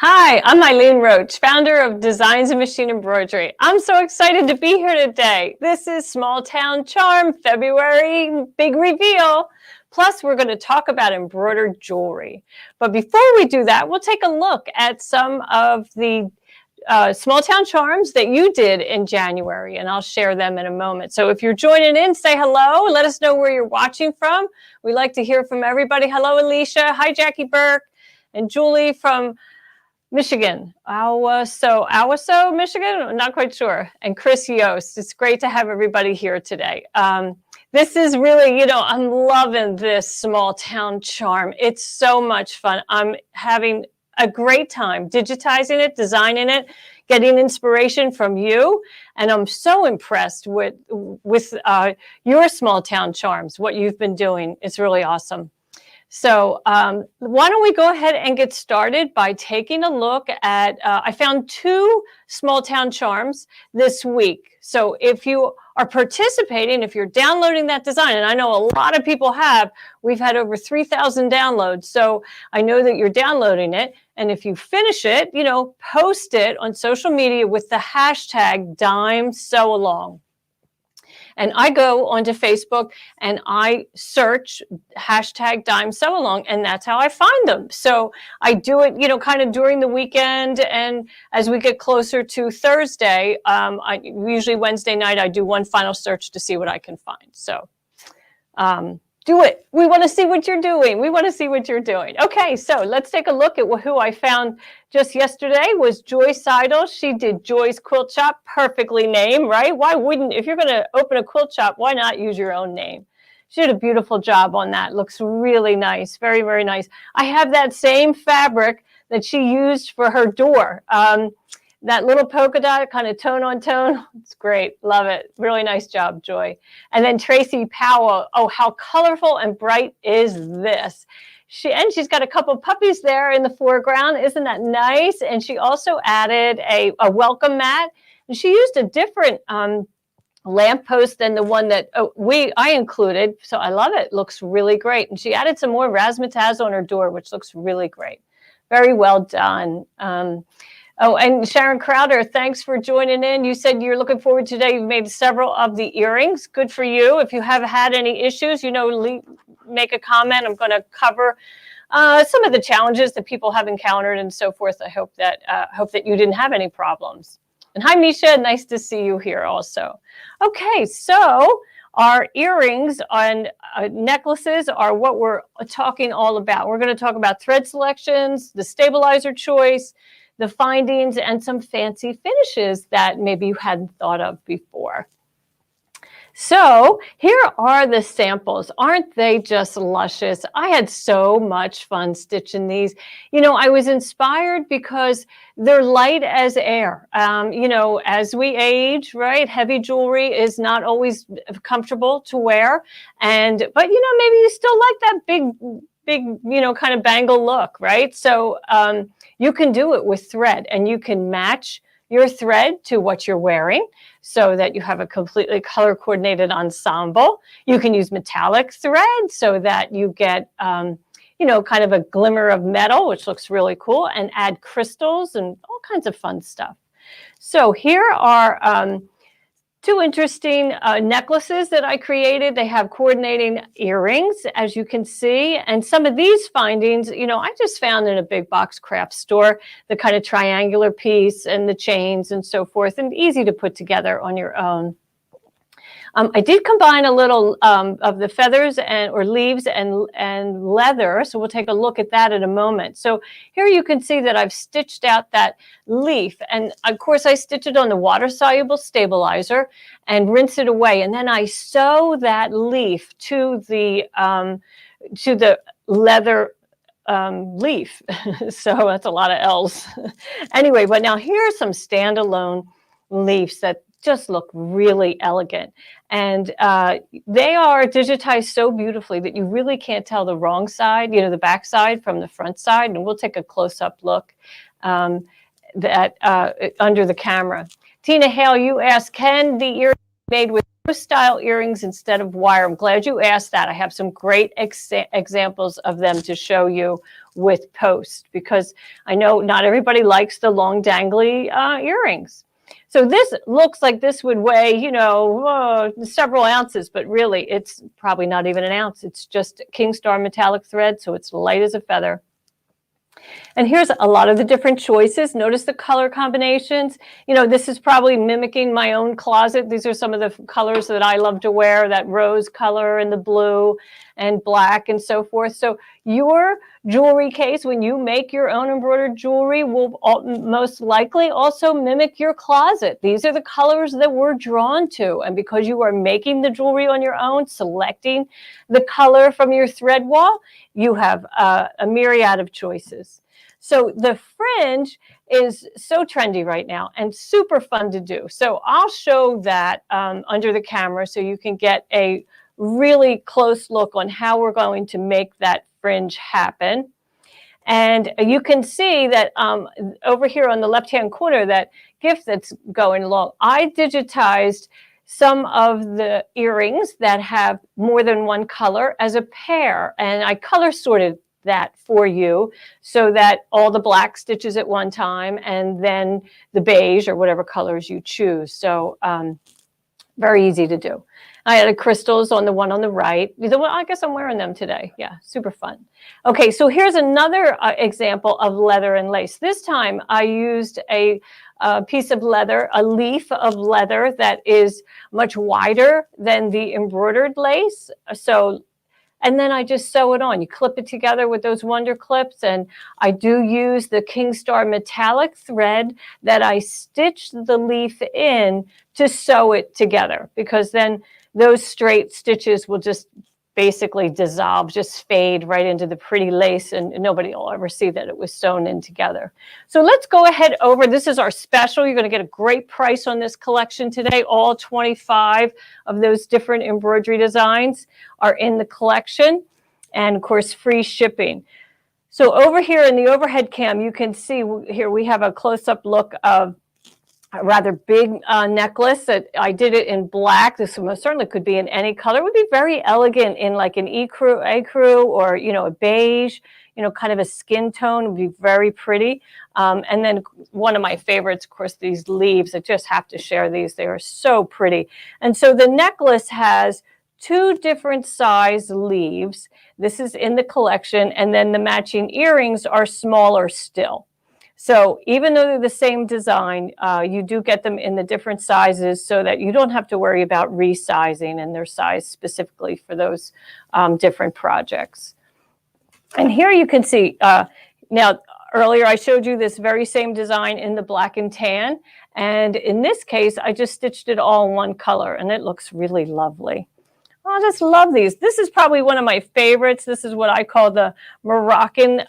Hi, I'm Eileen Roach, founder of Designs and Machine Embroidery. I'm so excited to be here today. This is Small Town Charm February big reveal. Plus, we're going to talk about embroidered jewelry. But before we do that, we'll take a look at some of the small town charms that you did in January, and I'll share them in a moment. So if you're joining in, say hello. Let us know where you're watching from. We like to hear from everybody. Hello, Alicia. Hi, Jackie Burke. And Julie from Michigan, Owasso, Michigan, I'm not quite sure. And Chris Yost, it's great to have everybody here today. This is really, I'm loving this small town charm. It's so much fun. I'm having a great time digitizing it, designing it, getting inspiration from you. And I'm so impressed with your small town charms, what you've been doing. It's really awesome. So why don't we go ahead and get started by taking a look at, I found two small town charms this week. So if you are participating, if you're downloading that design, and I know a lot of people have, we've had over 3,000 downloads. So I know that you're downloading it. And if you finish it, post it on social media with the hashtag #DimeSewAlong. And I go onto Facebook and I search hashtag #DimeSewAlong, and that's how I find them. So I do it, kind of during the weekend. And as we get closer to Thursday, usually Wednesday night, I do one final search to see what I can find. So do it. We want to see what you're doing. We want to see what you're doing. Okay, so let's take a look at who I found just yesterday was Joy Seidel. She did Joy's Quilt Shop, perfectly named, right? Why wouldn't, if you're going to open a quilt shop, why not use your own name? She did a beautiful job on that. Looks really nice. Very, very nice. I have that same fabric that she used for her door. That little polka dot, kind of tone on tone. It's great. Love it. Really nice job, Joy. And then Tracy Powell. Oh, how colorful and bright is this? She's got a couple puppies there in the foreground. Isn't that nice? And she also added a welcome mat. And she used a different lamppost than the one that I included. So I love it. Looks really great. And she added some more razzmatazz on her door, which looks really great. Very well done. Oh, and Sharon Crowder, thanks for joining in. You said you're looking forward today. You've made several of the earrings. Good for you. If you have had any issues, make a comment. I'm going to cover some of the challenges that people have encountered and so forth. I hope that you didn't have any problems. And hi, Misha. Nice to see you here also. Okay, so our earrings and necklaces are what we're talking all about. We're going to talk about thread selections, the stabilizer choice, the findings, and some fancy finishes that maybe you hadn't thought of before. So here are the samples. Aren't they just luscious? I had so much fun stitching these. I was inspired because they're light as air. As we age, right, heavy jewelry is not always comfortable to wear. But maybe you still like that big, kind of bangle look, right? So you can do it with thread, and you can match your thread to what you're wearing so that you have a completely color coordinated ensemble. You can use metallic thread so that you get, kind of a glimmer of metal, which looks really cool, and add crystals and all kinds of fun stuff. So here are two interesting necklaces that I created. They have coordinating earrings, as you can see. And some of these findings, I just found in a big box craft store, the kind of triangular piece and the chains and so forth, and easy to put together on your own. I did combine a little of the feathers or leaves and leather, so we'll take a look at that in a moment. So here you can see that I've stitched out that leaf, and of course I stitch it on the water-soluble stabilizer and rinse it away, and then I sew that leaf to the leather leaf. So that's a lot of L's. Anyway, but now here are some standalone leaves that just look really elegant. And they are digitized so beautifully that you really can't tell the wrong side, the back side from the front side. And we'll take a close-up look under the camera. Tina Hale, you asked, can the ear made with post style earrings instead of wire. I'm glad you asked that. I have some great examples of them to show you with post, because I know not everybody likes the long dangly earrings. So this looks like this would weigh, you know, several ounces, but really it's probably not even an ounce. It's just King Star metallic thread, so it's light as a feather. And here's a lot of the different choices. Notice the color combinations. You know, this is probably mimicking my own closet. These are some of the colors that I love to wear, that rose color and the blue and black and so forth. So your jewelry case, when you make your own embroidered jewelry, will most likely also mimic your closet. These are the colors that we're drawn to. And because you are making the jewelry on your own, selecting the color from your thread wall, you have a myriad of choices. So the fringe is so trendy right now and super fun to do. So I'll show that under the camera so you can get a really close look on how we're going to make that fringe happen. And you can see that over here on the left-hand corner, that gift that's going along, I digitized some of the earrings that have more than one color as a pair, and I color sorted that for you so that all the black stitches at one time and then the beige or whatever colors you choose. So very easy to do. I had crystals on the one on the right. I guess I'm wearing them today. Yeah, super fun. Okay, so here's another example of leather and lace. This time I used a piece of leather, a leaf of leather that is much wider than the embroidered lace. And then I just sew it on. You clip it together with those wonder clips, and I do use the King Star metallic thread that I stitched the leaf in to sew it together, because then those straight stitches will just basically dissolve, just fade right into the pretty lace, and nobody will ever see that it was sewn in together. So let's go ahead over. This is our special. You're going to get a great price on this collection today. All 25 of those different embroidery designs are in the collection, and of course free shipping. So over here in the overhead cam, you can see here we have a close-up look of a rather big necklace that I did it in black. This most certainly could be in any color. It would be very elegant in like an ecru or, you know, a beige, you know, kind of a skin tone. It would be very pretty. And then one of my favorites, of course, these leaves. I just have to share these. They are so pretty. And so the necklace has 2 different size leaves. This is in the collection. And then the matching earrings are smaller still. So even though they're the same design, you do get them in the different sizes so that you don't have to worry about resizing, and they're sized specifically for those different projects. And here you can see, now earlier I showed you this very same design in the black and tan. And in this case, I just stitched it all in one color, and it looks really lovely. I just love these. This is probably one of my favorites. This is what I call the Moroccan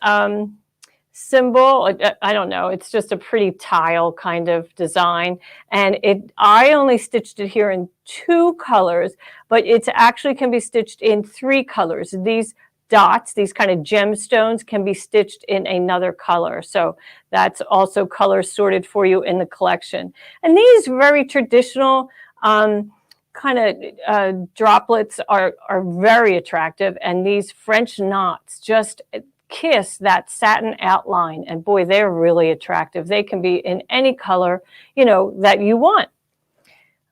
symbol. I don't know, it's just a pretty tile kind of design, and I only stitched it here in 2 colors, but it actually can be stitched in 3 colors. These dots, these kind of gemstones, can be stitched in another color, so that's also color sorted for you in the collection. And these very traditional kind of droplets are very attractive, and these French knots just kiss that satin outline, and boy, they're really attractive. They can be in any color, you know, that you want.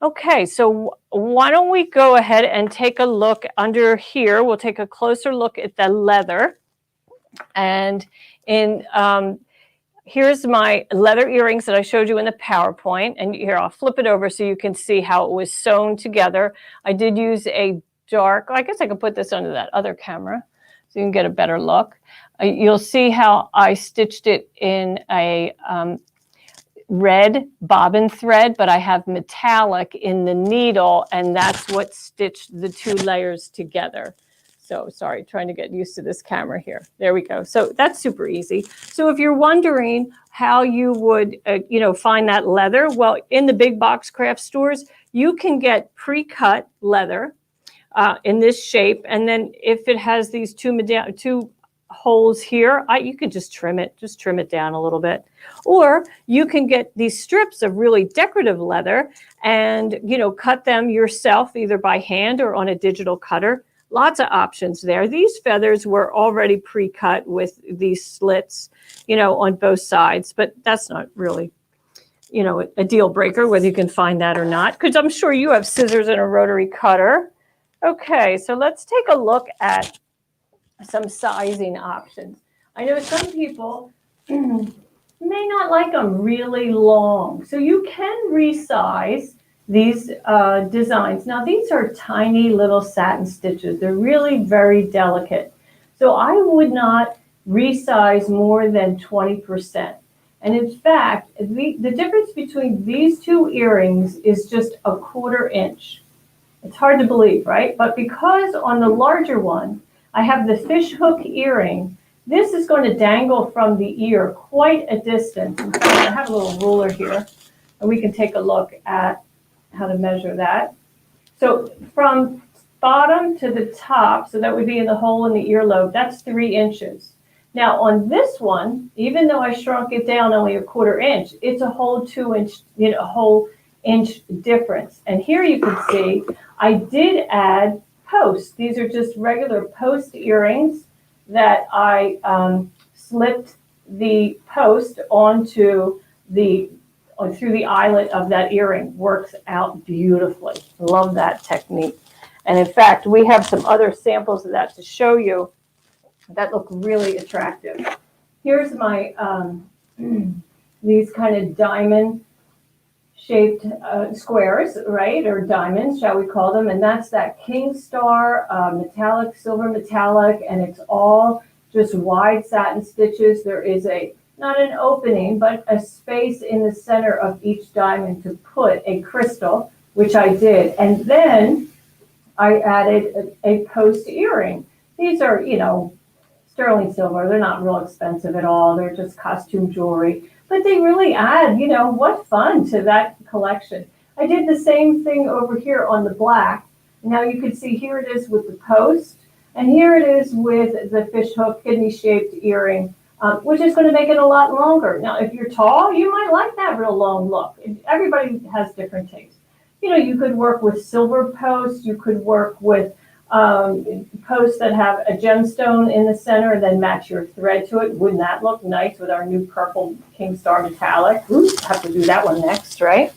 Okay, so why don't we go ahead and take a look under here. We'll take a closer look at the leather. And here's my leather earrings that I showed you in the PowerPoint. And here, I'll flip it over so you can see how it was sewn together. I did use a dark, I guess I could put this under that other camera so you can get a better look. You'll see how I stitched it in a red bobbin thread, but I have metallic in the needle, and that's what stitched the 2 layers together. So sorry, trying to get used to this camera here. There we go. So that's super easy. So if you're wondering how you would, you know, find that leather, well, in the big box craft stores, you can get pre-cut leather in this shape, and then if it has these two holes here. You could just trim it down a little bit. Or you can get these strips of really decorative leather and, cut them yourself either by hand or on a digital cutter. Lots of options there. These feathers were already pre-cut with these slits, on both sides, but that's not really, a deal breaker whether you can find that or not, because I'm sure you have scissors and a rotary cutter. Okay, so let's take a look at some sizing options. I know some people may not like them really long, so you can resize these designs. Now, these are tiny little satin stitches. They're really very delicate. So I would not resize more than 20%. And in fact, the difference between these two earrings is just a 1/4 inch. It's hard to believe, right? But because on the larger one, I have the fish hook earring, this is going to dangle from the ear quite a distance. In fact, I have a little ruler here, and we can take a look at how to measure that. So from bottom to the top, so that would be in the hole in the earlobe, that's 3 inches. Now on this one, even though I shrunk it down only a 1/4 inch, it's a whole 2 inch, a whole inch difference. And here you can see I did add posts. These are just regular post earrings that I slipped the post onto through the eyelet of that earring. Works out beautifully. Love that technique. And in fact, we have some other samples of that to show you that look really attractive. Here's my these kind of diamond shaped squares, right, or diamonds, shall we call them, and that's that King Star metallic, silver metallic, and it's all just wide satin stitches. There is not an opening, but a space in the center of each diamond to put a crystal, which I did, and then I added a post earring. These are, sterling silver. They're not real expensive at all. They're just costume jewelry. But they really add, what fun to that collection. I did the same thing over here on the black. Now you can see here it is with the post, and here it is with the fish hook kidney-shaped earring, which is going to make it a lot longer. Now, if you're tall, you might like that real long look. Everybody has different tastes. You could work with silver posts. You could work with posts that have a gemstone in the center and then match your thread to it. Wouldn't that look nice with our new purple King Star metallic? Oops, have to do that one next, right?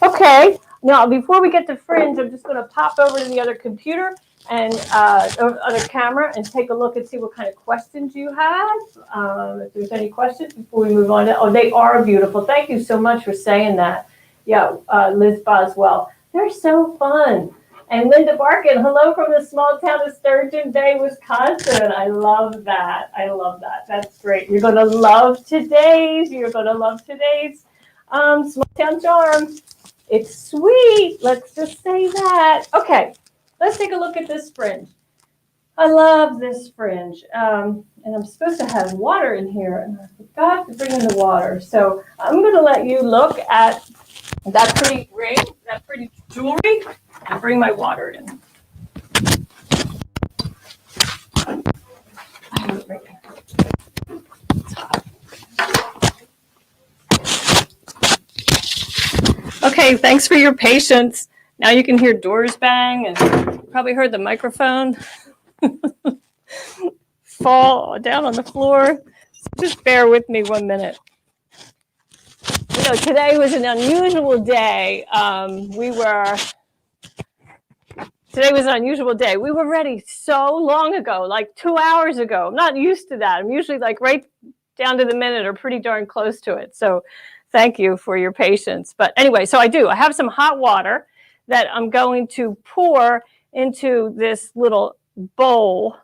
Okay, now before we get to fringe, I'm just going to pop over to the other computer and other camera and take a look and see what kind of questions you have. If there's any questions before we move on. Oh, they are beautiful. Thank you so much for saying that. Yeah, Liz Boswell. They're so fun. And Linda Barkin, hello from the small town of Sturgeon Bay, Wisconsin. I love that. I love that. That's great. You're going to love today's. Small town charm. It's sweet. Let's just say that. Okay, let's take a look at this fringe. I love this fringe. And I'm supposed to have water in here, and I forgot to bring in the water. So I'm going to let you look at that pretty ring, that pretty jewelry, and bring my water in. I have it right here. It's hot. Okay, thanks for your patience. Now you can hear doors bang, and probably heard the microphone fall down on the floor. So just bear with me 1 minute. Today was an unusual day. Today was an unusual day. We were ready so long ago, like 2 hours ago. I'm not used to that. I'm usually like right down to the minute or pretty darn close to it. So thank you for your patience. But anyway, so I have some hot water that I'm going to pour into this little bowl,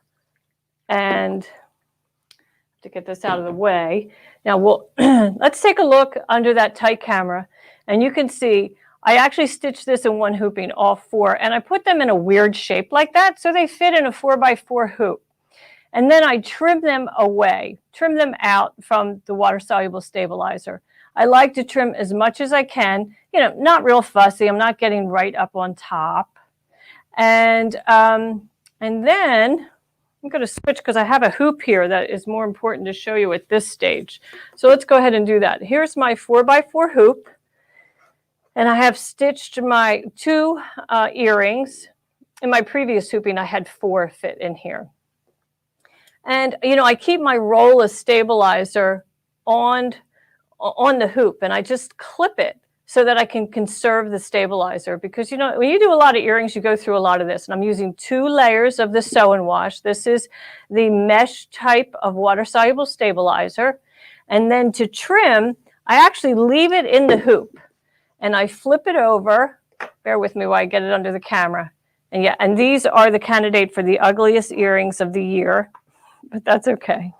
and to get this out of the way. Now let's take a look under that tight camera, and you can see I actually stitched this in one hooping, all four, and I put them in a weird shape like that so they fit in a 4x4 hoop. And then I trim them out from the water-soluble stabilizer. I like to trim as much as I can, not real fussy. I'm not getting right up on top. And then I'm going to switch because I have a hoop here that is more important to show you at this stage. So let's go ahead and do that. Here's my 4x4 hoop. And I have stitched my 2 earrings. In my previous hooping, I had 4 fit in here. And, you know, I keep my roll of stabilizer on the hoop, and I just clip it so that I can conserve the stabilizer. Because, you know, when you do a lot of earrings, you go through a lot of this. And I'm using 2 layers of the sew and wash. This is the mesh type of water-soluble stabilizer. And then to trim, I actually leave it in the hoop. And I flip it over. Bear with me while I get it under the camera. And yeah, and these are the candidate for the ugliest earrings of the year, but that's okay.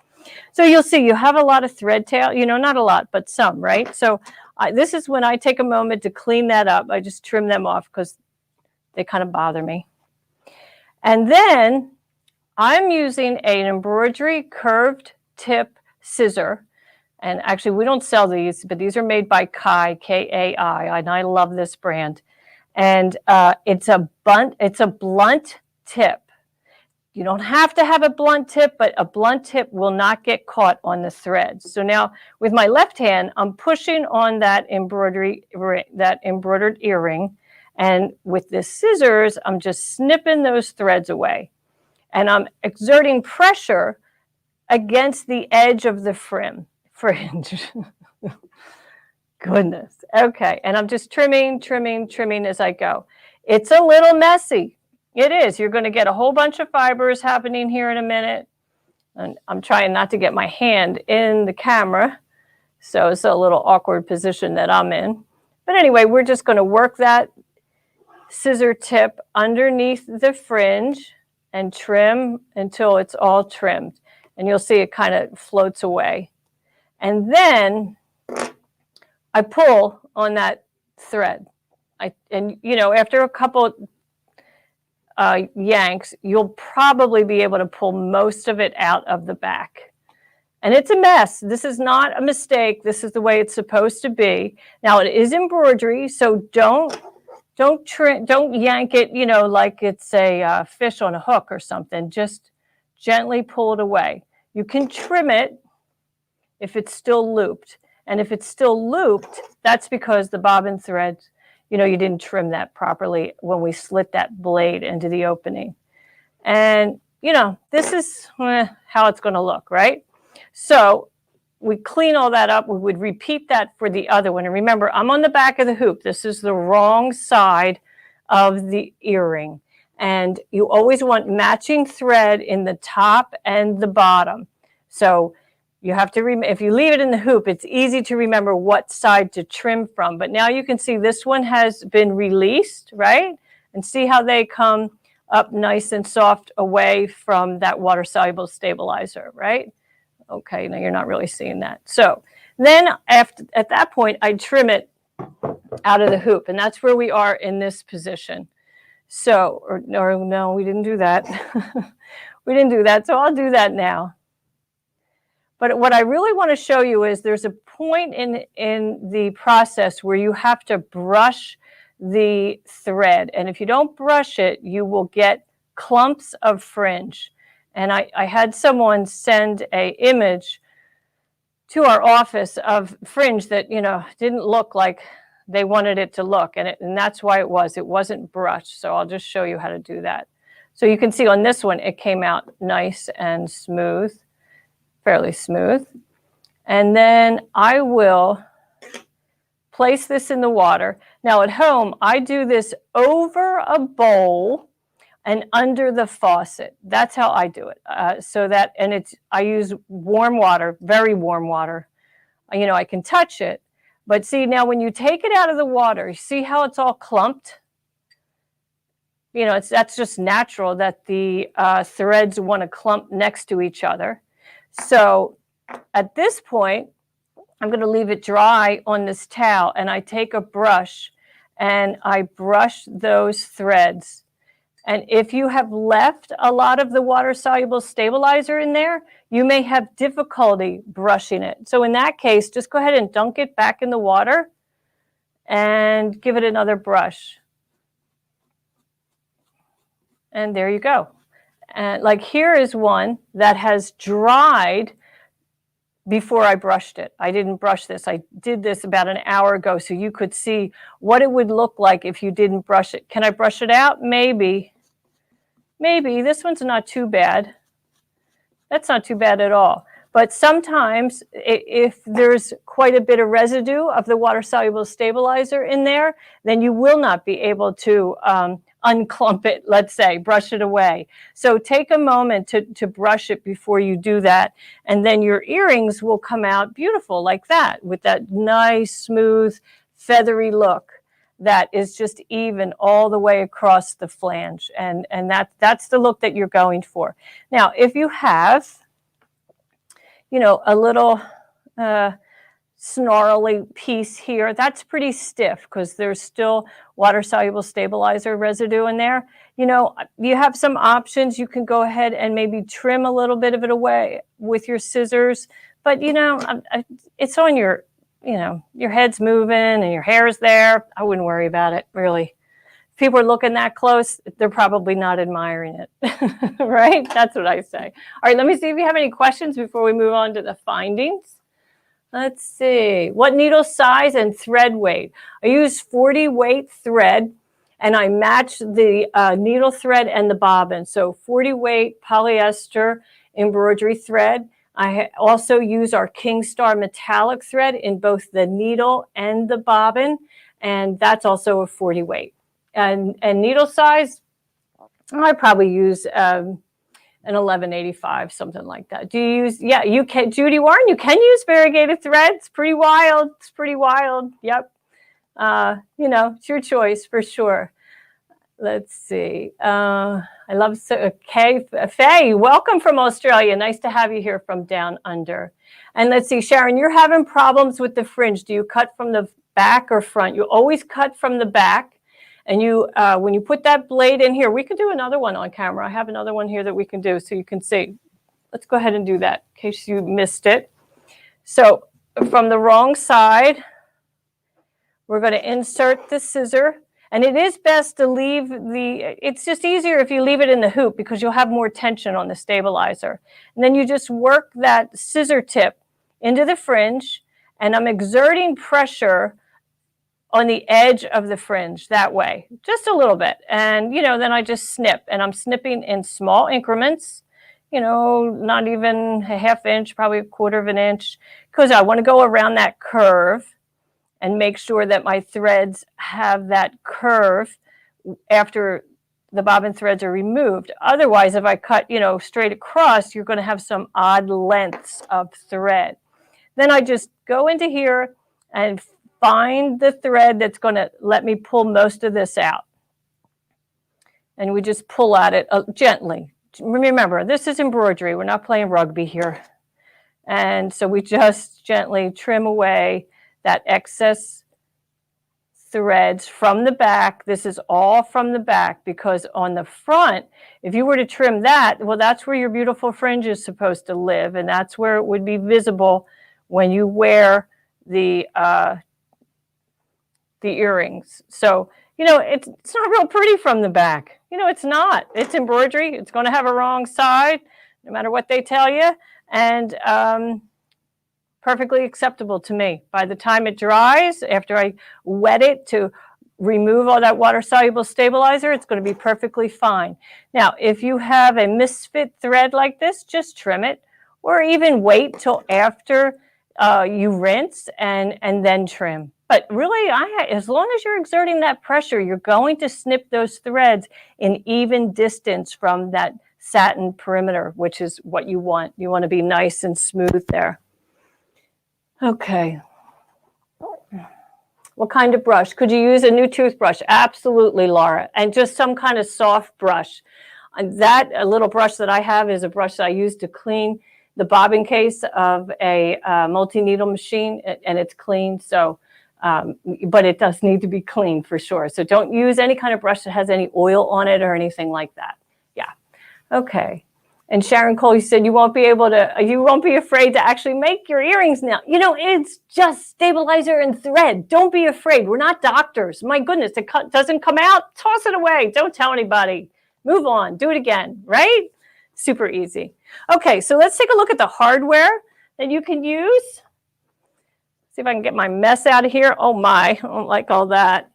So you'll see you have a lot of thread tail, you know, not a lot, but some, right? So this is when I take a moment to clean that up. I just trim them off because they kind of bother me. And then I'm using an embroidery curved tip scissor. And actually, we don't sell these, but these are made by Kai, K-A-I, and I love this brand. And it's a blunt tip. You don't have to have a blunt tip, but a blunt tip will not get caught on the threads. So now, with my left hand, I'm pushing on that embroidered earring, and with the scissors, I'm just snipping those threads away. And I'm exerting pressure against the edge of the fringe. Goodness. Okay. And I'm just trimming as I go. It's a little messy. It is. You're going to get a whole bunch of fibers happening here in a minute. And I'm trying not to get my hand in the camera. So it's a little awkward position that I'm in. But anyway, we're just going to work that scissor tip underneath the fringe and trim until it's all trimmed. And you'll see it kind of floats away. And then I pull on that thread. And you know, after a couple yanks, you'll probably be able to pull most of it out of the back. And it's a mess. This is not a mistake. This is the way it's supposed to be. Now it is embroidery, so don't yank it, you know, like it's a fish on a hook or something. Just gently pull it away. You can trim it if it's still looped. And if it's still looped, that's because the bobbin thread, you know, you didn't trim that properly when we slit that blade into the opening. And, you know, this is how it's going to look, right? So we clean all that up. We would repeat that for the other one. And remember, I'm on the back of the hoop. This is the wrong side of the earring. And you always want matching thread in the top and the bottom. So you have to, if you leave it in the hoop, it's easy to remember what side to trim from. But now you can see this one has been released, right? And see how they come up nice and soft away from that water-soluble stabilizer, right? Okay, now you're not really seeing that. So then at that point, I trim it out of the hoop. And that's where we are in this position. So, or no, we didn't do that. We didn't do that. So I'll do that now. But what I really want to show you is there's a point in the process where you have to brush the thread. And if you don't brush it, you will get clumps of fringe. And I had someone send an image to our office of fringe that, you know, didn't look like they wanted it to look. And that's why it wasn't brushed. So I'll just show you how to do that. So you can see on this one, it came out nice and smooth. Fairly smooth. And then I will place this in the water. Now at home, I do this over a bowl and under the faucet. That's how I do it. I use warm water, very warm water. You know, I can touch it. But see, now when you take it out of the water, you see how it's all clumped? You know, that's just natural that the threads want to clump next to each other. So at this point, I'm going to leave it dry on this towel, and I take a brush and I brush those threads. And if you have left a lot of the water-soluble stabilizer in there, you may have difficulty brushing it. So in that case, just go ahead and dunk it back in the water and give it another brush. And there you go. And like here is one that has dried before I brushed it. I didn't brush this. I did this about an hour ago so you could see what it would look like if you didn't brush it. Can I brush it out? Maybe. Maybe. This one's not too bad. That's not too bad at all. But sometimes if there's quite a bit of residue of the water-soluble stabilizer in there, then you will not be able to unclump it, let's say, brush it away. So take a moment to brush it before you do that. And then your earrings will come out beautiful like that, with that nice, smooth, feathery look that is just even all the way across the flange. And that's the look that you're going for. Now, if you have, you know, a little snarly piece here, that's pretty stiff because there's still water-soluble stabilizer residue in there. You know, you have some options. You can go ahead and maybe trim a little bit of it away with your scissors. But, you know, it's on your, you know, your head's moving and your hair's there. I wouldn't worry about it, really. If people are looking that close, they're probably not admiring it, right? That's what I say. All right, let me see if you have any questions before we move on to the findings. Let's see. What needle size and thread weight? I use 40 weight thread, and I match the needle thread and the bobbin. So 40 weight polyester embroidery thread. I also use our King Star metallic thread in both the needle and the bobbin, and that's also a 40 weight. And needle size, I probably use an 1185, something like that. Do you use, yeah, you can, Judy Warren, you can use variegated thread. It's pretty wild. It's pretty wild. Yep. You know, it's your choice for sure. Let's see. I love, okay, Faye, welcome from Australia. Nice to have you here from down under. And let's see, Sharon, you're having problems with the fringe. Do you cut from the back or front? You always cut from the back. And you, when you put that blade in here, we could do another one on camera. I have another one here that we can do so you can see. Let's go ahead and do that in case you missed it. So from the wrong side, we're going to insert the scissor. And it is best to leave the, it's just easier if you leave it in the hoop because you'll have more tension on the stabilizer. And then you just work that scissor tip into the fringe, and I'm exerting pressure on the edge of the fringe that way, just a little bit. And, you know, then I just snip, and I'm snipping in small increments, you know, not even a half inch, probably a quarter of an inch, because I want to go around that curve and make sure that my threads have that curve after the bobbin threads are removed. Otherwise, if I cut, you know, straight across, you're going to have some odd lengths of thread. Then I just go into here and find the thread that's going to let me pull most of this out. And we just pull at it gently. Remember, this is embroidery. We're not playing rugby here. And so we just gently trim away that excess threads from the back. This is all from the back, because on the front, if you were to trim that, well, that's where your beautiful fringe is supposed to live. And that's where it would be visible when you wear the earrings. So, you know, it's not real pretty from the back. You know, it's not. It's embroidery. It's going to have a wrong side, no matter what they tell you. And perfectly acceptable to me. By the time it dries, after I wet it to remove all that water-soluble stabilizer, it's going to be perfectly fine. Now, if you have a misfit thread like this, just trim it, or even wait till after you rinse and then trim. But really, as long as you're exerting that pressure, you're going to snip those threads in even distance from that satin perimeter, which is what you want. You want to be nice and smooth there. Okay. What kind of brush? Could you use a new toothbrush? Absolutely, Laura. And just some kind of soft brush. And a little brush that I have is a brush that I use to clean the bobbin case of a multi-needle machine, and it's clean. So, but it does need to be clean for sure. So don't use any kind of brush that has any oil on it or anything like that. Yeah. Okay. And Sharon Cole, you said you won't be afraid to actually make your earrings now. You know, it's just stabilizer and thread. Don't be afraid. We're not doctors. My goodness, it doesn't come out. Toss it away. Don't tell anybody. Move on. Do it again, right? Super easy. Okay, so let's take a look at the hardware that you can use. See if I can get my mess out of here. Oh my, I don't like all that.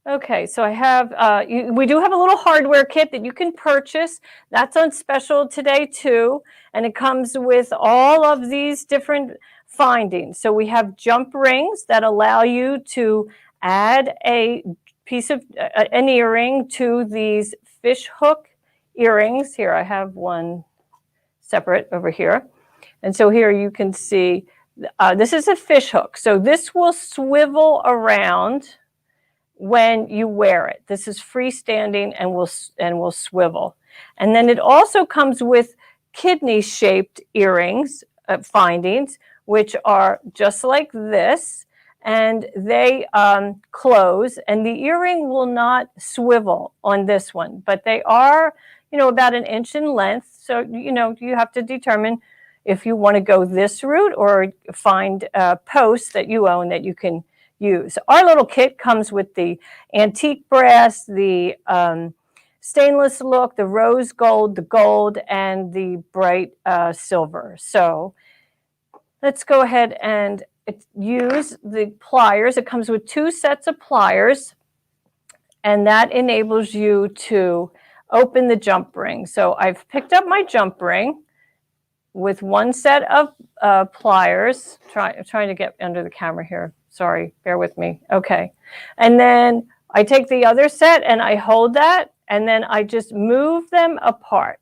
Okay, so I have, we do have a little hardware kit that you can purchase. That's on special today too. And it comes with all of these different findings. So we have jump rings that allow you to add a piece of, an earring to these fish hook earrings. Here, I have one separate over here. And so here you can see, this is a fish hook. So this will swivel around when you wear it. This is freestanding and will swivel. And then it also comes with kidney-shaped earrings, findings, which are just like this, and they close, and the earring will not swivel on this one, but they are, you know, about 1 inch in length. So, you know, you have to determine if you want to go this route or find posts that you own that you can use. Our little kit comes with the antique brass, the stainless look, the rose gold, the gold, and the bright silver. So let's go ahead and use the pliers. It comes with 2 sets of pliers, and that enables you to open the jump ring. So I've picked up my jump ring with 1 set of pliers. Trying to get under the camera here. Sorry, bear with me. Okay. And then I take the other set and I hold that, and then I just move them apart.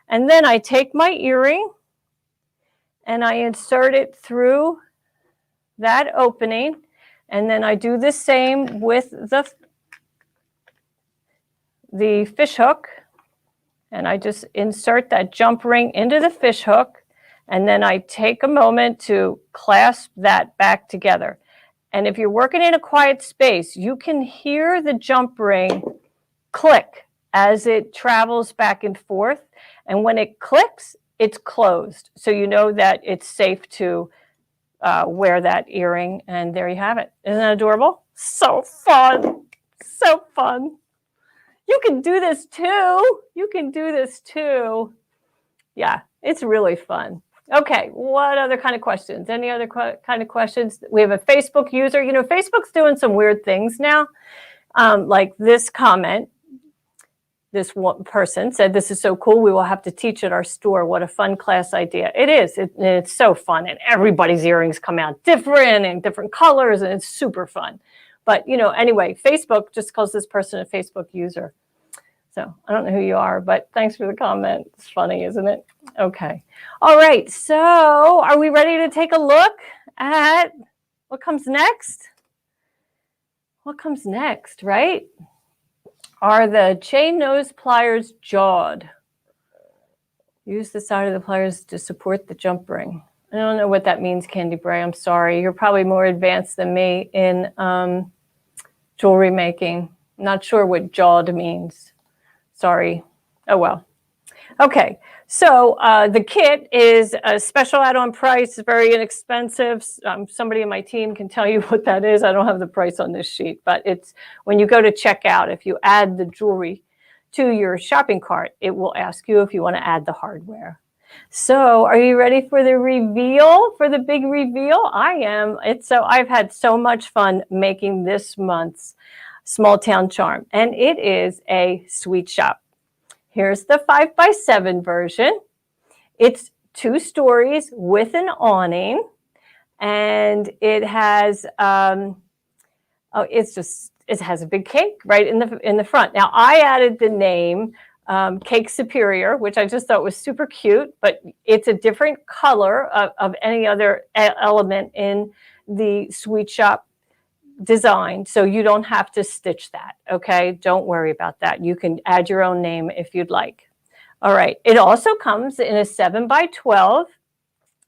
And then I take my earring and I insert it through that opening. And then I do the same with the fish hook. And I just insert that jump ring into the fish hook. And then I take a moment to clasp that back together. And if you're working in a quiet space, you can hear the jump ring click as it travels back and forth. And when it clicks, it's closed. So you know that it's safe to wear that earring. And there you have it. Isn't that adorable? So fun. So fun. You can do this too. You can do this too. Yeah, it's really fun. Okay, what other kind of questions? Any other kind of questions? We have a Facebook user. You know, Facebook's doing some weird things now. Like this comment, this one person said, "This is so cool. We will have to teach at our store. What a fun class idea." It is. It's so fun. And everybody's earrings come out different and different colors, and it's super fun. But, you know, anyway, Facebook just calls this person a Facebook user. So I don't know who you are, but thanks for the comment. It's funny, isn't it? Okay. All right. So are we ready to take a look at what comes next? What comes next, right? Are the chain nose pliers jawed? Use the side of the pliers to support the jump ring. I don't know what that means, Candy Bray. I'm sorry. You're probably more advanced than me in jewelry making. Not sure what jawed means. Sorry. Oh, well. Okay. So the kit is a special add-on price. It's very inexpensive. Somebody in my team can tell you what that is. I don't have the price on this sheet, but it's when you go to checkout, if you add the jewelry to your shopping cart, it will ask you if you want to add the hardware. So are you ready for the reveal, for the big reveal? I am. I've had so much fun making this month's Small Town Charm, and it is a sweet shop. Here's the 5x7 version. It's 2 stories with an awning, and it has it has a big cake right in the front. Now I added the name Cake Superior, which I just thought was super cute, but it's a different color of any other element in the sweet shop design, so you don't have to stitch that. Okay, don't worry about that. You can add your own name if you'd like. All right, it also comes in a 7x12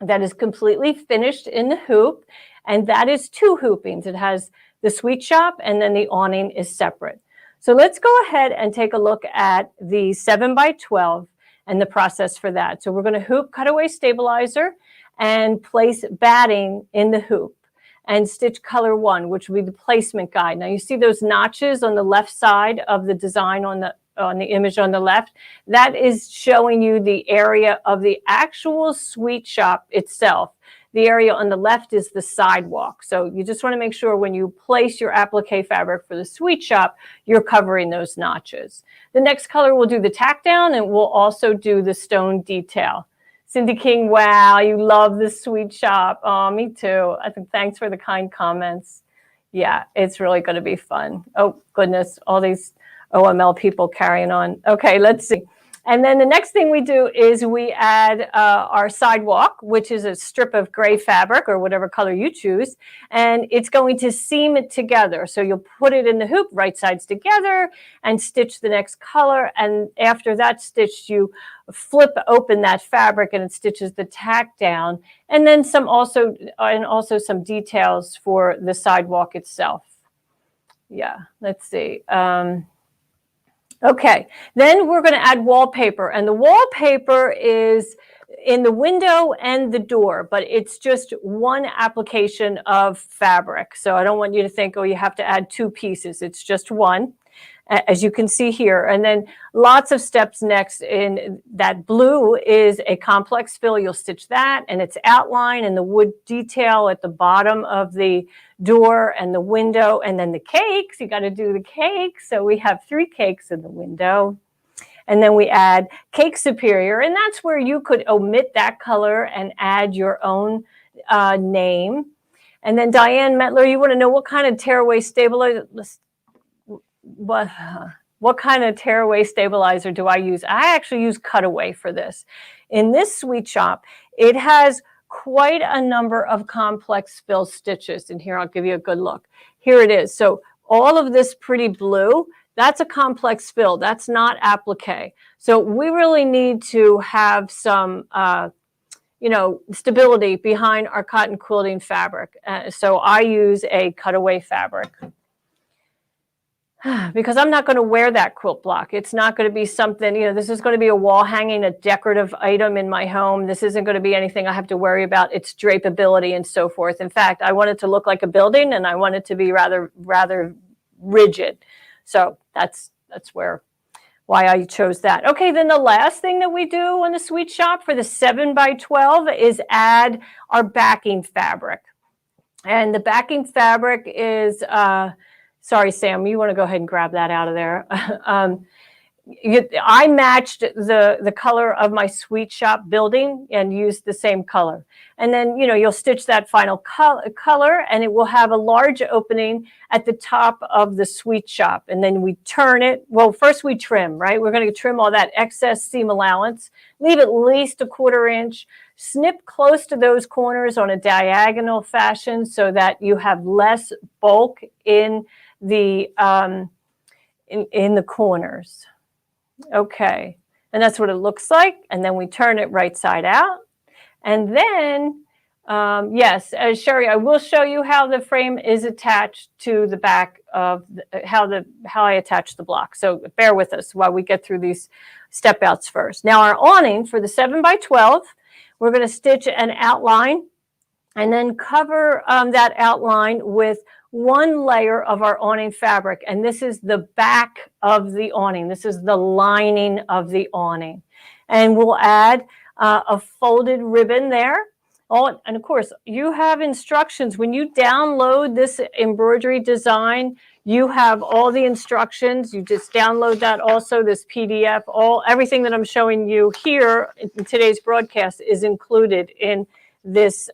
that is completely finished in the hoop, and that is 2 hoopings. It has the sweet shop, and then the awning is separate. So let's go ahead and take a look at the 7x12 and the process for that. So we're going to hoop cutaway stabilizer and place batting in the hoop and stitch color 1, which will be the placement guide. Now you see those notches on the left side of the design on on the image on the left, that is showing you the area of the actual sweet shop itself. The area on the left is the sidewalk. So you just want to make sure when you place your applique fabric for the sweet shop, you're covering those notches. The next color we'll do the tack down, and we'll also do the stone detail. Cindy King, wow, you love the sweet shop. Oh, me too. I think thanks for the kind comments. Yeah, it's really going to be fun. Oh, goodness, all these OML people carrying on. Okay, let's see. And then the next thing we do is we add our sidewalk, which is a strip of gray fabric or whatever color you choose, and it's going to seam it together. So you'll put it in the hoop, right sides together, and stitch the next color. And after that stitch, you flip open that fabric and it stitches the tack down, and then also some details for the sidewalk itself. Yeah, let's see. Okay, then we're going to add wallpaper, and the wallpaper is in the window and the door, but it's just one application of fabric. So I don't want you to think, oh, you have to add two pieces. It's just one, as you can see here. And then lots of steps next. In that blue is a complex fill. You'll stitch that, and it's outline and the wood detail at the bottom of the door and the window, and then the cakes. You got to do the cakes. So we have 3 cakes in the window. And then we add Cake Superior, and that's where you could omit that color and add your own name. And then Diane Metler, you want to know what kind of tearaway stabilizer? What kind of tearaway stabilizer do I use? I actually use Cutaway for this. In this sweet shop, it has quite a number of complex fill stitches. And here, I'll give you a good look. Here it is. So all of this pretty blue, that's a complex fill. That's not applique. So we really need to have some, stability behind our cotton quilting fabric. So I use a Cutaway fabric. Because I'm not going to wear that quilt block. It's not going to be something, this is going to be a wall hanging, a decorative item in my home. This isn't going to be anything I have to worry about its drapability and so forth. In fact, I want it to look like a building, and I want it to be rather rigid. So that's why I chose that. Okay, then the last thing that we do on the sweet shop for the 7x12 is add our backing fabric. And the backing fabric is... sorry, Sam, you want to go ahead and grab that out of there. I matched the color of my sweet shop building and used the same color. And then, you'll stitch that final color, and it will have a large opening at the top of the sweet shop. And then we turn it. Well, first we trim, right? We're going to trim all that excess seam allowance, leave at least a 1/4 inch, snip close to those corners on a diagonal fashion so that you have less bulk in the in the corners. Okay, and that's what it looks like. And then we turn it right side out. And then, yes, Sherry, I will show you how the frame is attached to the back of how I attach the block. So bear with us while we get through these step outs first. Now our awning for the 7x12, we're going to stitch an outline and then cover that outline with one layer of our awning fabric, and this is the back of the awning. This is the lining of the awning. And we'll add a folded ribbon there. And of course, you have instructions. When you download this embroidery design, you have all the instructions. You just download that also, this PDF. Everything that I'm showing you here in today's broadcast is included in this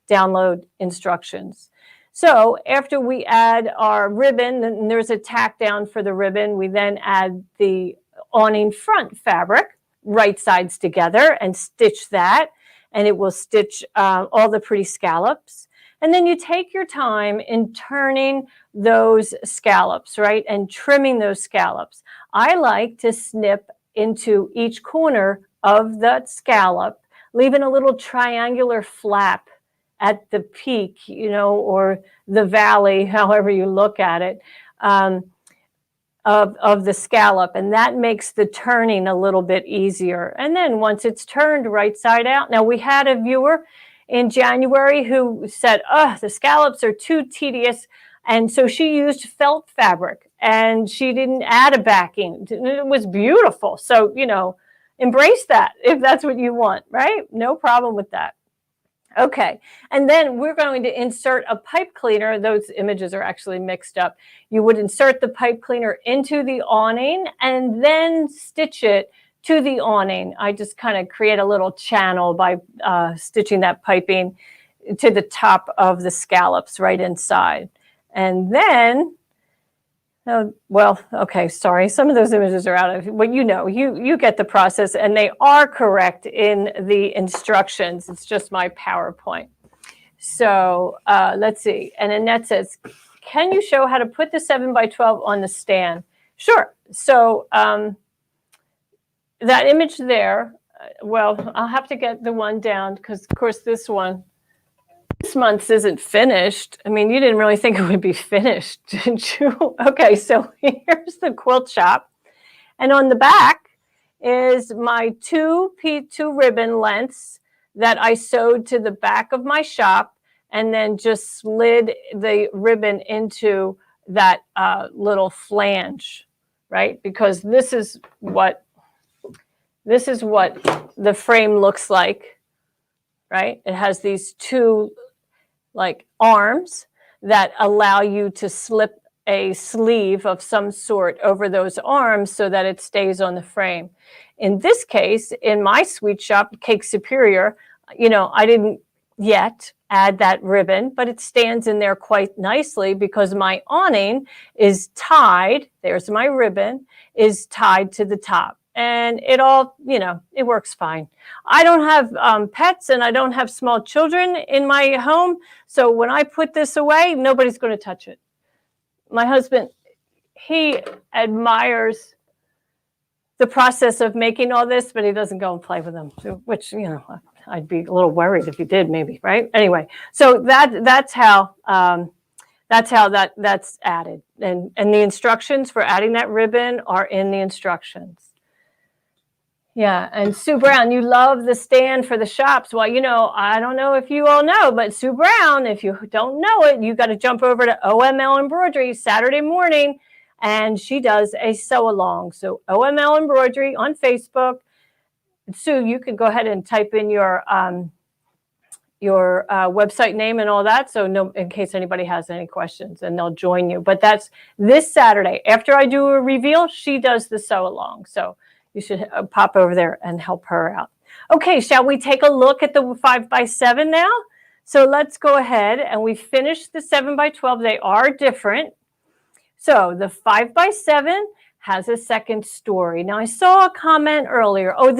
download instructions. So after we add our ribbon, and there's a tack down for the ribbon, we then add the awning front fabric, right sides together, and stitch that. And it will stitch all the pretty scallops. And then you take your time in turning those scallops, right, and trimming those scallops. I like to snip into each corner of that scallop, leaving a little triangular flap at the peak, or the valley, however you look at it, of the scallop. And that makes the turning a little bit easier. And then once it's turned right side out. Now, we had a viewer in January who said, the scallops are too tedious. And so she used felt fabric. and she didn't add a backing. It was beautiful. So, you know, embrace that if that's what you want, right? No problem with that. Okay, and then we're going to insert a pipe cleaner. Those images are actually mixed up. You would insert the pipe cleaner into the awning and then stitch it to the awning. I just kind of create a little channel by stitching that piping to the top of the scallops right inside. And then, oh, well, okay, sorry. Some of those images are out of, well, you know, you get the process, and they are correct in the instructions. It's just my PowerPoint. So let's see. And Annette says, can you show how to put the 7x12 on the stand? Sure. So that image there, well, I'll have to get the one down because, of course, this month's isn't finished. I mean, you didn't really think it would be finished, did you? Okay, so here's the quilt shop. And on the back is my two ribbon lengths that I sewed to the back of my shop and then just slid the ribbon into that little flange, right? Because this is what the frame looks like, right? It has these two like arms that allow you to slip a sleeve of some sort over those arms so that it stays on the frame. In this case, in my sweet shop, Cake Superior, you know, I didn't yet add that ribbon, but it stands in there quite nicely because my awning is tied, there's my ribbon, is tied to the top. And it all, you know, it works fine. I don't have pets and I don't have small children in my home. So when I put this away, nobody's going to touch it. My husband, he admires the process of making all this, but he doesn't go and play with them, which, you know, I'd be a little worried if he did, maybe, right? Anyway, so that's how that's added. And the instructions for adding that ribbon are in the instructions. Yeah, and Sue Brown, you love the stand for the shops. Well, you know, I don't know if you all know, but Sue Brown, if you don't know it, you got to jump over to OML Embroidery Saturday morning, and she does a sew-along. So OML Embroidery on Facebook. Sue, you can go ahead and type in your website name and all that, so no, in case anybody has any questions, and they'll join you. But that's this Saturday. After I do a reveal, she does the sew-along. So you should pop over there and help her out. Okay, shall we take a look at the 5x7 now? So let's go ahead, and we finished the 7x12. They are different. So the 5x7 has a second story. Now I saw a comment earlier. Oh,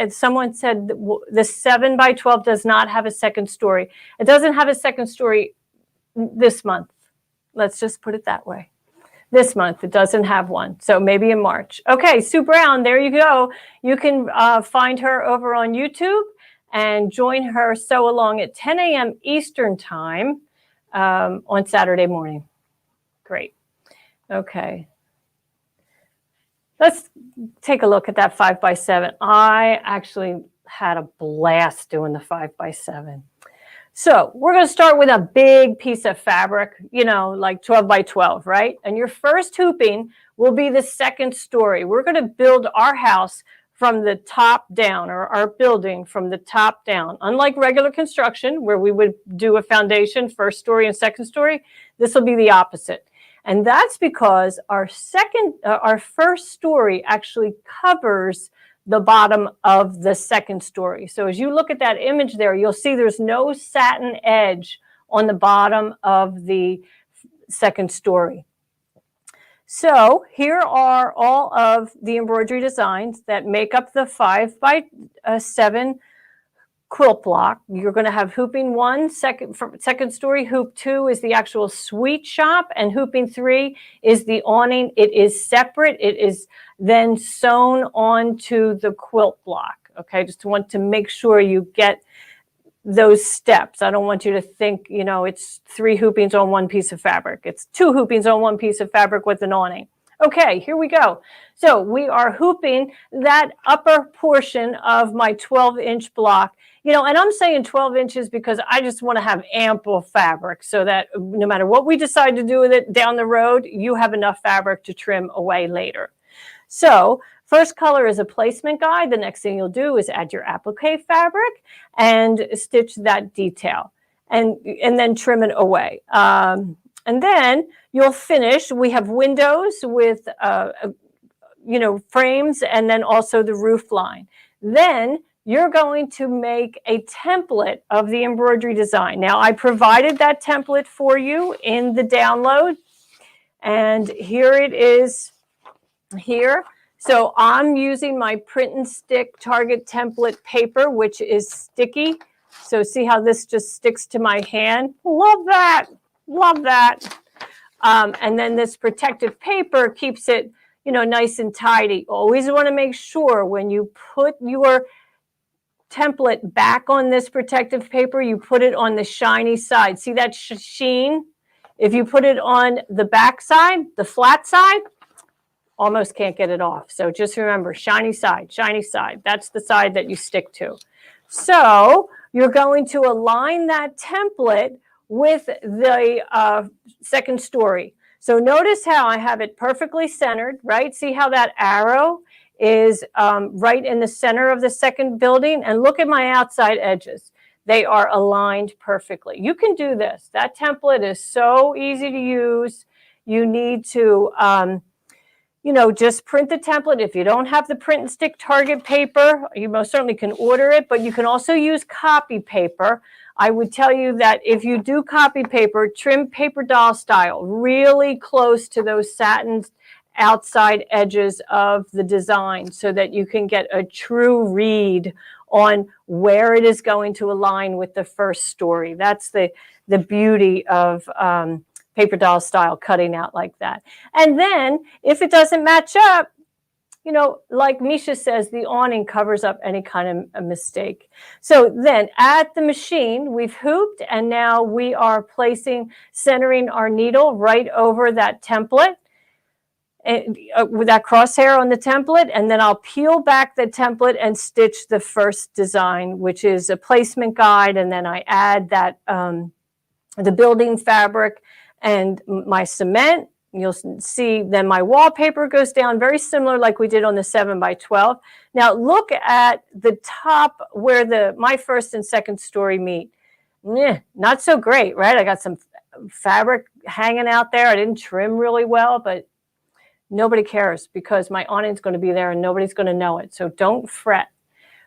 someone said the 7x12 does not have a second story. It doesn't have a second story this month. Let's just put it that way. This month, it doesn't have one. So maybe in March. Okay, Sue Brown, there you go. You can find her over on YouTube and join her sew along at 10 a.m. Eastern time on Saturday morning. Great. Okay. Let's take a look at that 5x7. I actually had a blast doing the 5x7. So we're going to start with a big piece of fabric, you know, like 12x12, right? And your first hooping will be the second story. We're going to build our house from the top down, or our building from the top down. Unlike regular construction, where we would do a foundation, first story and second story, this will be the opposite. And that's because our first story actually covers the bottom of the second story. So as you look at that image there, you'll see there's no satin edge on the bottom of the second story. So here are all of the embroidery designs that make up the 5x7 quilt block. You're going to have hooping 1, second story. Hoop 2 is the actual suite shop, and hooping 3 is the awning. It is separate. It is then sewn onto the quilt block. Okay, just want to make sure you get those steps. I don't want you to think, you know, it's 3 hoopings on one piece of fabric. It's 2 hoopings on one piece of fabric with an awning. Okay, here we go. So we are hooping that upper portion of my 12-inch block. You know, and I'm saying 12 inches because I just want to have ample fabric so that no matter what we decide to do with it down the road, you have enough fabric to trim away later. So first color is a placement guide. The next thing you'll do is add your applique fabric and stitch that detail and then trim it away. And then you'll finish. We have windows with, you know, frames and then also the roof line. Then you're going to make a template of the embroidery design. Now, I provided that template for you in the download, and here it is here. So I'm using my print and stick Target template paper, which is sticky. So see how this just sticks to my hand? Love that. Love that. And then this protective paper keeps it, you know, nice and tidy. Always want to make sure when you put your template back on this protective paper, you put it on the shiny side. See that sheen? If you put it on the back side, the flat side, almost can't get it off. So just remember, shiny side, shiny side. That's the side that you stick to. So you're going to align that template with the second story. So notice how I have it perfectly centered, right? See how that arrow is right in the center of the second building? And look at my outside edges. They are aligned perfectly. You can do this. That template is so easy to use. You need to, you know, just print the template. If you don't have the print and stick Target paper, you most certainly can order it, but you can also use copy paper. I would tell you that if you do copy paper, trim paper doll style, really close to those satin outside edges of the design so that you can get a true read on where it is going to align with the first story. That's the beauty of paper doll style cutting out like that. And then if it doesn't match up, you know, like Misha says, the awning covers up any kind of a mistake. So then at the machine, we've hooped, and now we are centering our needle right over that template, with that crosshair on the template, and then I'll peel back the template and stitch the first design, which is a placement guide, and then I add that the building fabric and my cement. You'll see then my wallpaper goes down, very similar like we did on the 7x12. Now look at the top where my first and second story meet. Not so great, right? I got some fabric hanging out there. I didn't trim really well, but nobody cares because my awning's going to be there and nobody's going to know it. So don't fret.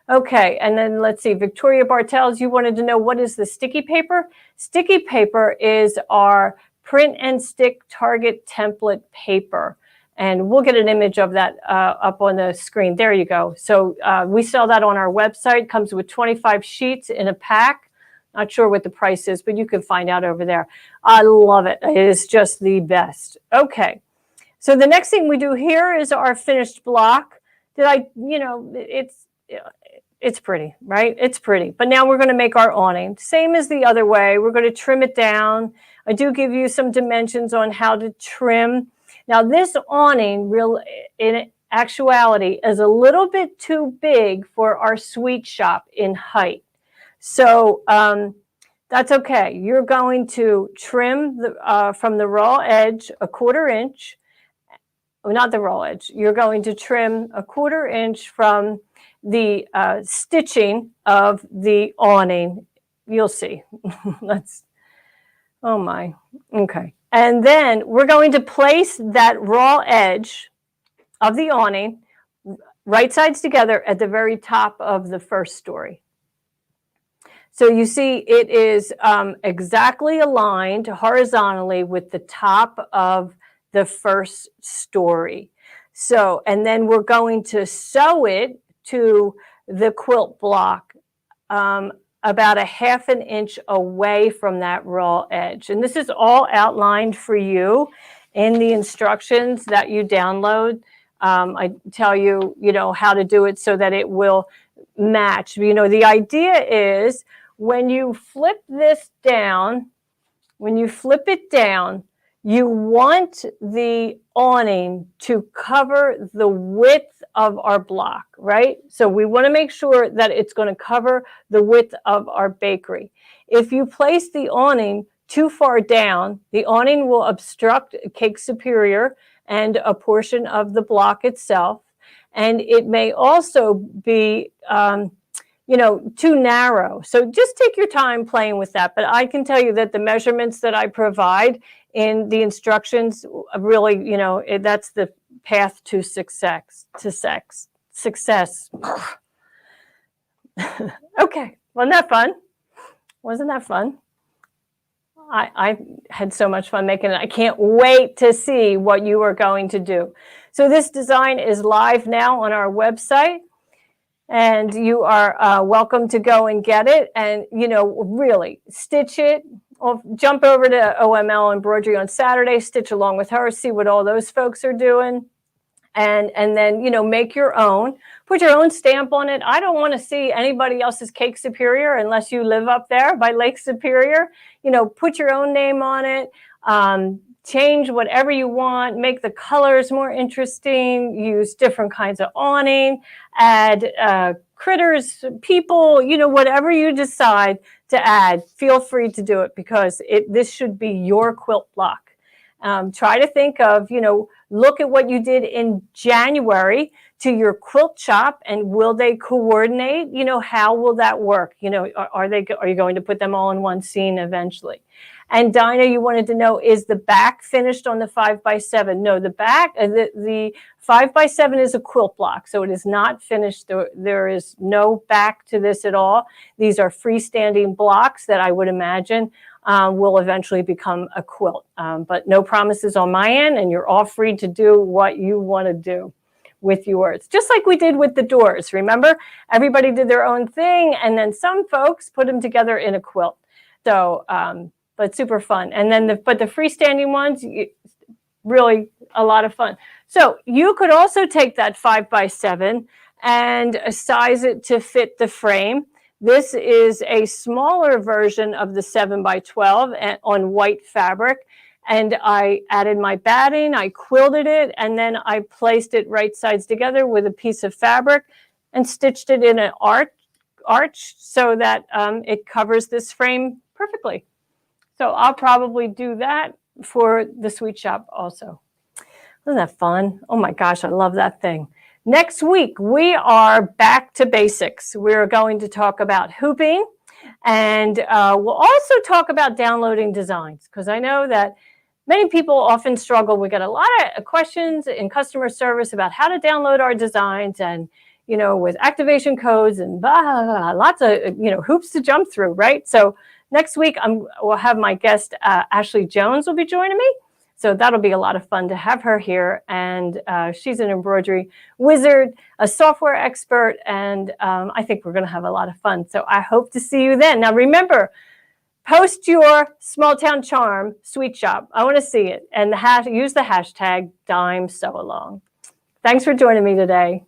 Okay, and then let's see. Victoria Bartels, you wanted to know what is the sticky paper? Sticky paper is our print and stick Target template paper. And we'll get an image of that up on the screen. There you go. So we sell that on our website. Comes with 25 sheets in a pack. Not sure what the price is, but you can find out over there. I love it. It is just the best. Okay. So the next thing we do here is our finished block. You know, it's pretty, right? It's pretty. But now we're going to make our awning. Same as the other way. We're going to trim it down. I do give you some dimensions on how to trim. Now this awning, in actuality, is a little bit too big for our sweet shop in height. So that's okay. You're going to trim from the raw edge a 1/4 inch. Not the raw edge. You're going to trim a 1/4 inch from the stitching of the awning. You'll see. Oh my, okay. And then we're going to place that raw edge of the awning, right sides together, at the very top of the first story. So you see it is exactly aligned horizontally with the top of the first story. So, and then we're going to sew it to the quilt block about 1/2 inch away from that raw edge. And this is all outlined for you in the instructions that you download. I tell you, you know, how to do it so that it will match. You know, the idea is when you flip this down, when you flip it down, You want the awning to cover the width of our block, right? So we want to make sure that it's going to cover the width of our bakery. If you place the awning too far down, the awning will obstruct Cake Superior and a portion of the block itself. And it may also be too narrow. So just take your time playing with that. But I can tell you that the measurements that I provide in the instructions really, that's the path to success. Okay, wasn't that fun? Wasn't that fun? I had so much fun making it. I can't wait to see what you are going to do. So this design is live now on our website. And you are welcome to go and get it and, really stitch it. Or jump over to OML Embroidery on Saturday, stitch along with her, see what all those folks are doing. And then, make your own. Put your own stamp on it. I don't want to see anybody else's Cake Superior unless you live up there by Lake Superior. Put your own name on it. Change whatever you want, make the colors more interesting, use different kinds of awning, add critters, people, whatever you decide to add, feel free to do it because this should be your quilt block. Try to think of, look at what you did in January to your quilt shop and will they coordinate? How will that work? Are you going to put them all in one scene eventually? And Dinah, you wanted to know, is the back finished on the 5x7? No, the back, the 5x7 is a quilt block, so it is not finished. There is no back to this at all. These are freestanding blocks that I would imagine will eventually become a quilt. But no promises on my end, and you're all free to do what you want to do with yours. Just like we did with the doors, remember? Everybody did their own thing, and then some folks put them together in a quilt. So, but super fun. And then the freestanding ones, really a lot of fun. So you could also take that 5x7 and size it to fit the frame. This is a smaller version of the 7x12 on white fabric. And I added my batting, I quilted it, and then I placed it right sides together with a piece of fabric and stitched it in an arch so that it covers this frame perfectly. So I'll probably do that for the sweet shop also. Isn't that fun? Oh my gosh, I love that thing. Next week, we are back to basics. We're going to talk about hooping, and we'll also talk about downloading designs, because I know that many people often struggle. We get a lot of questions in customer service about how to download our designs, and with activation codes and lots of hoops to jump through, right? So next week, we'll have my guest, Ashley Jones, will be joining me. So that'll be a lot of fun to have her here. And she's an embroidery wizard, a software expert, and I think we're going to have a lot of fun. So I hope to see you then. Now, remember, post your Small Town Charm sweet shop. I want to see it. And use the hashtag #DimeSewAlong. Thanks for joining me today.